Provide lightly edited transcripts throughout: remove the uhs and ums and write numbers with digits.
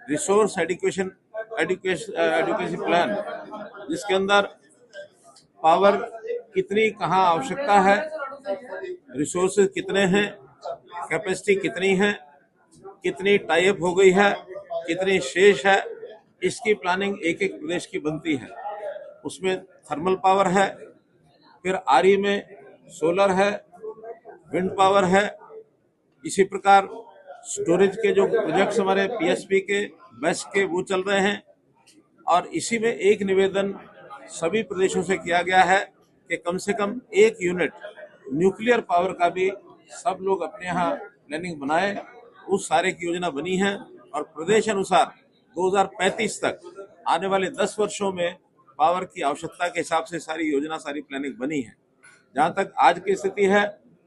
Resource adequacy plan, जिसके अंदर power कितनी कहाँ आवश्यकता है, रिसोर्सेज कितने हैं, कैपेसिटी कितनी है, कितनी टाई अप हो गई है, कितनी शेष है, इसकी प्लानिंग एक एक प्रदेश की बनती है। उसमें थर्मल पावर है, फिर आरई में सोलर है, विंड पावर है। इसी प्रकार स्टोरेज के जो प्रोजेक्ट्स हमारे पीएसपी के बेस के वो चल रहे हैं। और इसी में एक निवेदन सभी प्रदेशों से किया गया है कि कम से कम 1 यूनिट न्यूक्लियर पावर का भी सब लोग अपने यहाँ प्लानिंग बनाए। उस सारे की योजना बनी है और प्रदेश अनुसार 2035 तक आने वाले 10 वर्षों में पावर की आवश्यकता के हिसाब से सारी योजना, सारी प्लानिंग बनी है। जहाँ तक आज की स्थिति है,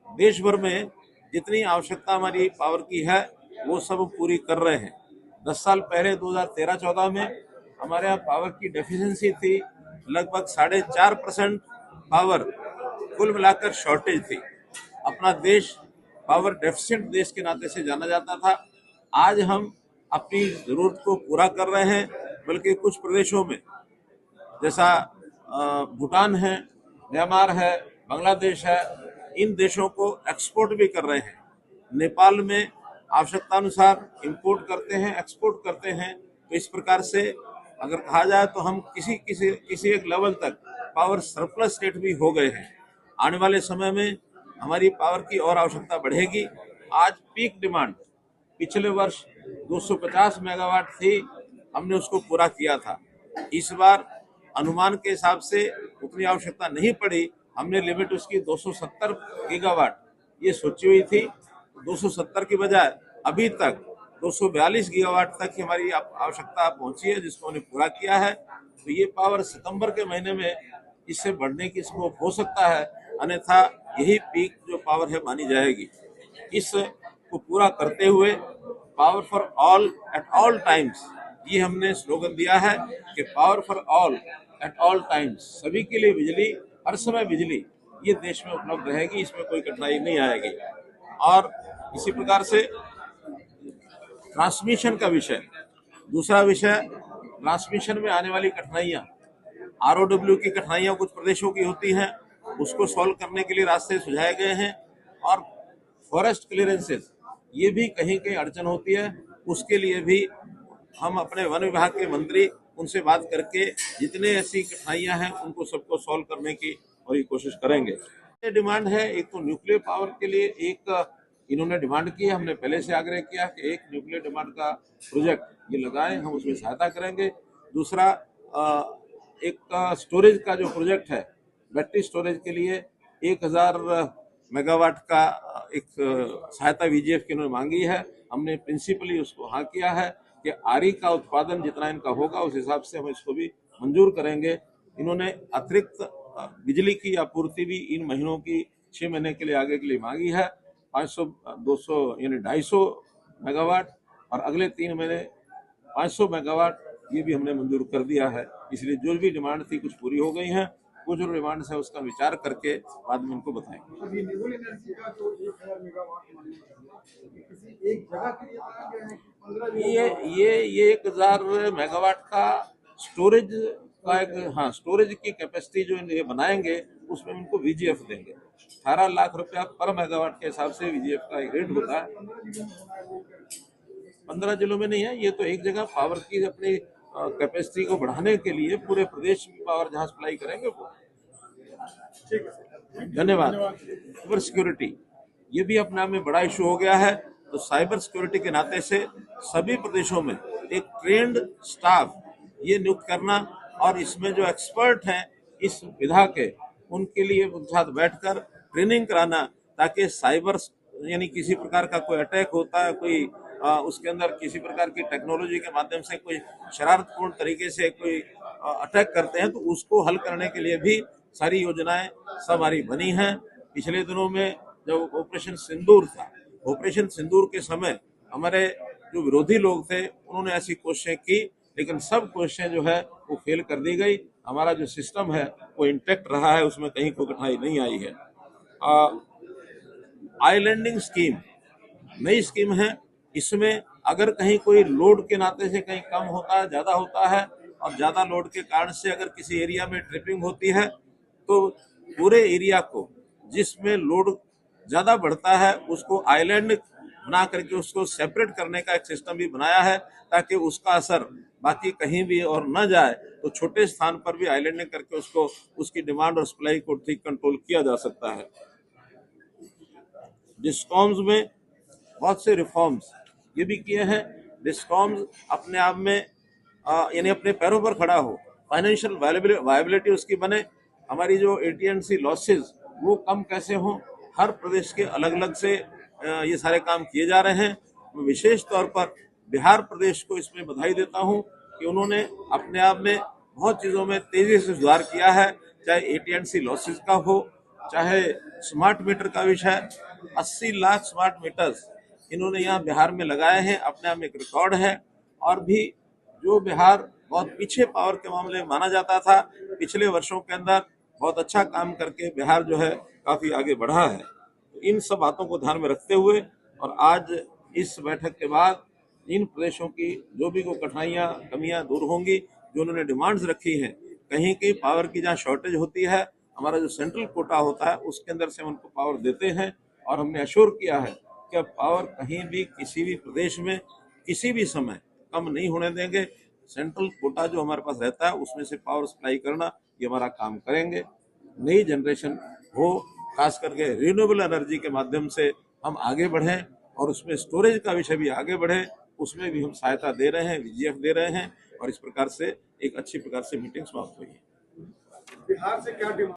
देश भर में जितनी आवश्यकता हमारी पावर की है वो सब पूरी कर रहे हैं। 10 साल पहले 2013-14 में हमारे यहाँ पावर की डेफिशिएंसी थी, लगभग 4.5% पावर कुल मिलाकर शॉर्टेज थी। अपना देश पावर डेफिशिएंट देश के नाते से जाना जाता था। आज हम अपनी जरूरत को पूरा कर रहे हैं, बल्कि कुछ प्रदेशों में जैसा भूटान है, म्यांमार है, बांग्लादेश है, इन देशों को एक्सपोर्ट भी कर रहे हैं। नेपाल में आवश्यकता अनुसार इंपोर्ट करते हैं, एक्सपोर्ट करते हैं। तो इस प्रकार से अगर कहा जाए तो हम किसी एक लेवल तक पावर सरप्लस स्टेट भी हो गए हैं। आने वाले समय में हमारी पावर की और आवश्यकता बढ़ेगी। आज पीक डिमांड पिछले वर्ष 250 मेगावाट थी, हमने उसको पूरा किया था। इस बार अनुमान के हिसाब से उतनी आवश्यकता नहीं पड़ी, हमने लिमिट उसकी 270 गीगावाट ये सोची हुई थी। 270 की बजाय अभी तक 242 गीगावाट तक की हमारी आवश्यकता पहुंची है, जिसको हमने पूरा किया है। तो ये पावर सितंबर के महीने में इससे बढ़ने की स्कोप हो सकता है, अन्यथा यही पीक जो पावर है मानी जाएगी। इसको पूरा करते हुए power for all at all times, ये हमने स्लोगन दिया है कि power for all at all times, सभी के लिए बिजली, हर समय बिजली ये देश में उपलब्ध रहेगी, इसमें कोई कठिनाई नहीं आएगी। और इसी प्रकार से ट्रांसमिशन का विषय, दूसरा विषय, ट्रांसमिशन में आने वाली कठिनाइयाँ, आरओडब्ल्यू की कठिनाइयाँ कुछ प्रदेशों की होती हैं, उसको सॉल्व करने के लिए रास्ते सुझाए गए हैं। और फॉरेस्ट क्लियरेंसेस, ये भी कहीं कहीं अड़चन होती है, उसके लिए भी हम अपने वन विभाग के मंत्री उनसे बात करके जितने ऐसी कठिनाइयाँ हैं उनको सबको सॉल्व करने की और ये कोशिश करेंगे। ये डिमांड है, एक तो न्यूक्लियर पावर के लिए एक इन्होंने डिमांड की है, हमने पहले से आग्रह किया कि एक न्यूक्लियर डिमांड का प्रोजेक्ट ये लगाएं, हम उसमें सहायता करेंगे। दूसरा एक स्टोरेज का जो प्रोजेक्ट है, बैटरी स्टोरेज के लिए 1000 मेगावाट का एक सहायता वीजीएफ की इन्होंने मांगी है। हमने प्रिंसिपली उसको हाँ किया है कि आरई का उत्पादन जितना इनका होगा उस हिसाब से हम इसको भी मंजूर करेंगे। इन्होंने अतिरिक्त बिजली की आपूर्ति भी इन महीनों की 6 महीने के लिए आगे के लिए मांगी है, 500, 200 यानी 250 मेगावाट, और अगले 3 महीने 500 मेगावाट ये भी हमने मंजूर कर दिया है। इसलिए जो भी डिमांड थी कुछ पूरी हो गई हैं, कुछ जो डिमांड है उसका विचार करके बाद में उनको बताएंगे। ये 1000 मेगावाट का स्टोरेज का एक, हाँ, स्टोरेज की कैपेसिटी जो ये बनाएंगे उसमें उनको वीजीएफ देंगे। 18 लाख रुपया पर मेगावाट के हिसाब से वीजीएफ का एक रेट होता है। 15 जिलों में नहीं है, ये तो एक जगह पावर की अपनी कैपेसिटी को बढ़ाने के लिए पूरे प्रदेश में पावर जहां सप्लाई करेंगे वो। धन्यवाद। साइबर सिक्योरिटी ये भी अपने आप में बड़ा इशू हो गया है, तो साइबर सिक्योरिटी के नाते से सभी प्रदेशों में एक ट्रेंड स्टाफ ये नियुक्त करना और इसमें जो एक्सपर्ट हैं इस विधा के, उनके लिए उनके साथ बैठकर ट्रेनिंग कराना, ताकि साइबर यानी किसी प्रकार का कोई अटैक होता है, कोई उसके अंदर किसी प्रकार की टेक्नोलॉजी के माध्यम से कोई शरारतपूर्ण तरीके से कोई अटैक करते हैं, तो उसको हल करने के लिए भी सारी योजनाएं सब हमारी बनी हैं। पिछले दिनों में जब ऑपरेशन सिंदूर था, ऑपरेशन सिंदूर के समय हमारे जो विरोधी लोग थे उन्होंने ऐसी कोशिशें की, लेकिन सब कोशिशें जो है वो फेल कर दी गई। हमारा जो सिस्टम है वो इंटैक्ट रहा है, उसमें कहीं कोई कठिनाई नहीं आई है। आइलैंडिंग स्कीम नई स्कीम है, इसमें अगर कहीं कोई लोड के नाते से कहीं कम होता है, ज्यादा होता है, और ज्यादा लोड के कारण से अगर किसी एरिया में ट्रिपिंग होती है तो पूरे एरिया को जिसमें लोड ज्यादा बढ़ता है उसको आइलैंड बना करके उसको सेपरेट करने का एक सिस्टम भी बनाया है, ताकि उसका असर बाकी कहीं भी और न जाए, तो छोटे स्थान पर भी आइलैंडिंग करके उसको उसकी डिमांड और सप्लाई को ठीक कंट्रोल किया जा सकता है। डिस्कॉम्स में बहुत से रिफॉर्म्स ये भी किए हैं। डिस्कॉम्स अपने आप में यानी अपने पैरों पर खड़ा हो, फाइनेंशियल वायबिलिटी उसकी बने, हमारी जो AT&C लॉसेस वो कम कैसे हो, हर प्रदेश के अलग अलग से ये सारे काम किए जा रहे हैं। मैं विशेष तौर पर बिहार प्रदेश को इसमें बधाई देता हूं कि उन्होंने अपने आप में बहुत चीज़ों में तेजी से सुधार किया है, चाहे AT&C लॉसेस का हो, चाहे स्मार्ट मीटर का विषय। 80 लाख स्मार्ट मीटर्स इन्होंने यहाँ बिहार में लगाए हैं, अपने आप में एक रिकॉर्ड है। और भी जो बिहार बहुत पीछे पावर के मामले में माना जाता था, पिछले वर्षों के अंदर बहुत अच्छा काम करके बिहार जो है काफी आगे बढ़ा है। इन सब बातों को ध्यान में रखते हुए और आज इस बैठक के बाद इन प्रदेशों की जो भी कोई कठिनाइयां कमियां दूर होंगी, जो उन्होंने डिमांड्स रखी हैं, कहीं की पावर की जहाँ शॉर्टेज होती है, हमारा जो सेंट्रल कोटा होता है उसके अंदर से हम उनको पावर देते हैं। और हमने अश्योर किया है कि अब पावर कहीं भी किसी भी प्रदेश में किसी भी समय कम नहीं होने देंगे। सेंट्रल कोटा जो हमारे पास रहता है उसमें से पावर सप्लाई करना ये हमारा काम करेंगे। नई जनरेशन हो, खास करके रिन्यूएबल एनर्जी के माध्यम से हम आगे बढ़ें, और उसमें स्टोरेज का विषय भी आगे बढ़े, उसमें भी हम सहायता दे रहे हैं, VGF दे रहे हैं। और इस प्रकार से एक अच्छी प्रकार से मीटिंग समाप्त हुई है। बिहार से क्या